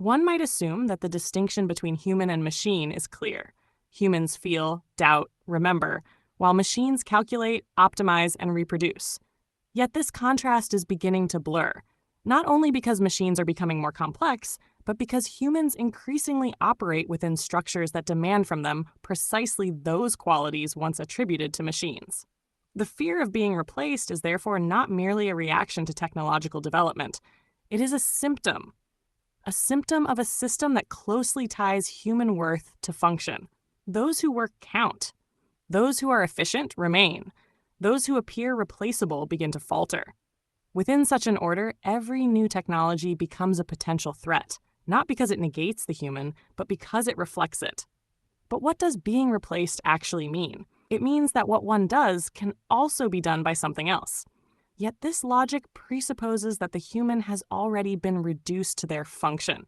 One might assume that the distinction between human and machine is clear. Humans feel, doubt, remember, while machines calculate, optimize, and reproduce. Yet this contrast is beginning to blur, not only because machines are becoming more complex, but because humans increasingly operate within structures that demand from them precisely those qualities once attributed to machines. The fear of being replaced is therefore not merely a reaction to technological development. It is a symptom of a system that closely ties human worth to function. Those who work count. Those who are efficient remain. Those who appear replaceable begin to falter. Within such an order, every new technology becomes a potential threat, not because it negates the human, but because it reflects it. But what does being replaced actually mean? It means that what one does can also be done by something else. Yet this logic presupposes that the human has already been reduced to their function,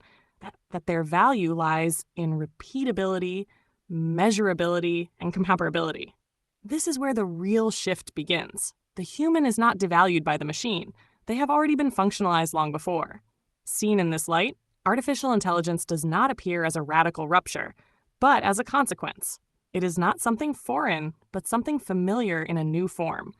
that their value lies in repeatability, measurability, and comparability. This is where the real shift begins. The human is not devalued by the machine. They have already been functionalized long before. Seen in this light, artificial intelligence does not appear as a radical rupture, but as a consequence. It is not something foreign, but something familiar in a new form.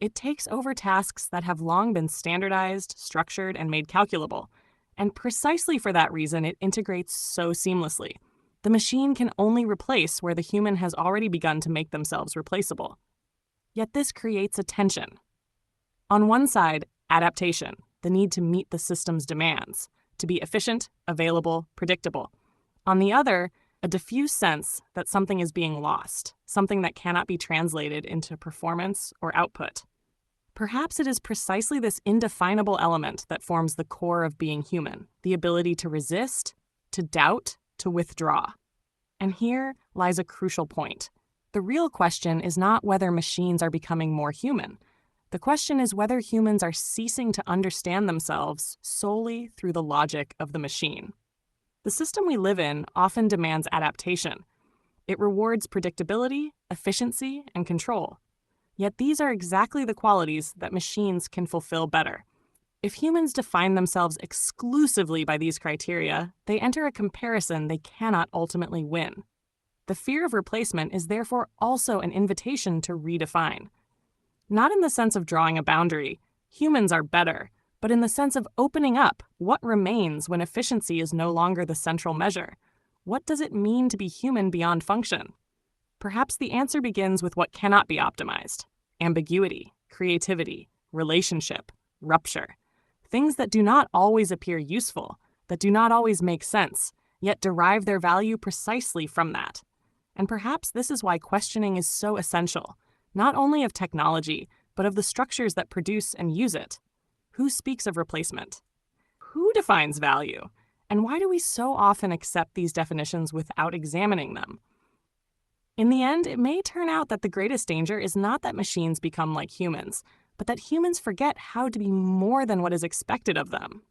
It takes over tasks that have long been standardized, structured, and made calculable. And precisely for that reason, it integrates so seamlessly. The machine can only replace where the human has already begun to make themselves replaceable. Yet this creates a tension. On one side, adaptation, the need to meet the system's demands, to be efficient, available, predictable. On the other, a diffuse sense that something is being lost, something that cannot be translated into performance or output. Perhaps it is precisely this indefinable element that forms the core of being human, the ability to resist, to doubt, to withdraw. And here lies a crucial point. The real question is not whether machines are becoming more human. The question is whether humans are ceasing to understand themselves solely through the logic of the machine. The system we live in often demands adaptation. It rewards predictability, efficiency, and control. Yet these are exactly the qualities that machines can fulfill better. If humans define themselves exclusively by these criteria, they enter a comparison they cannot ultimately win. The fear of replacement is therefore also an invitation to redefine. Not in the sense of drawing a boundary, humans are better, but in the sense of opening up what remains when efficiency is no longer the central measure. What does it mean to be human beyond function? Perhaps the answer begins with what cannot be optimized: ambiguity, creativity, relationship, rupture. Things that do not always appear useful, that do not always make sense, yet derive their value precisely from that. And perhaps this is why questioning is so essential, not only of technology, but of the structures that produce and use it. Who speaks of replacement? Who defines value? And why do we so often accept these definitions without examining them? In the end, it may turn out that the greatest danger is not that machines become like humans, but that humans forget how to be more than what is expected of them.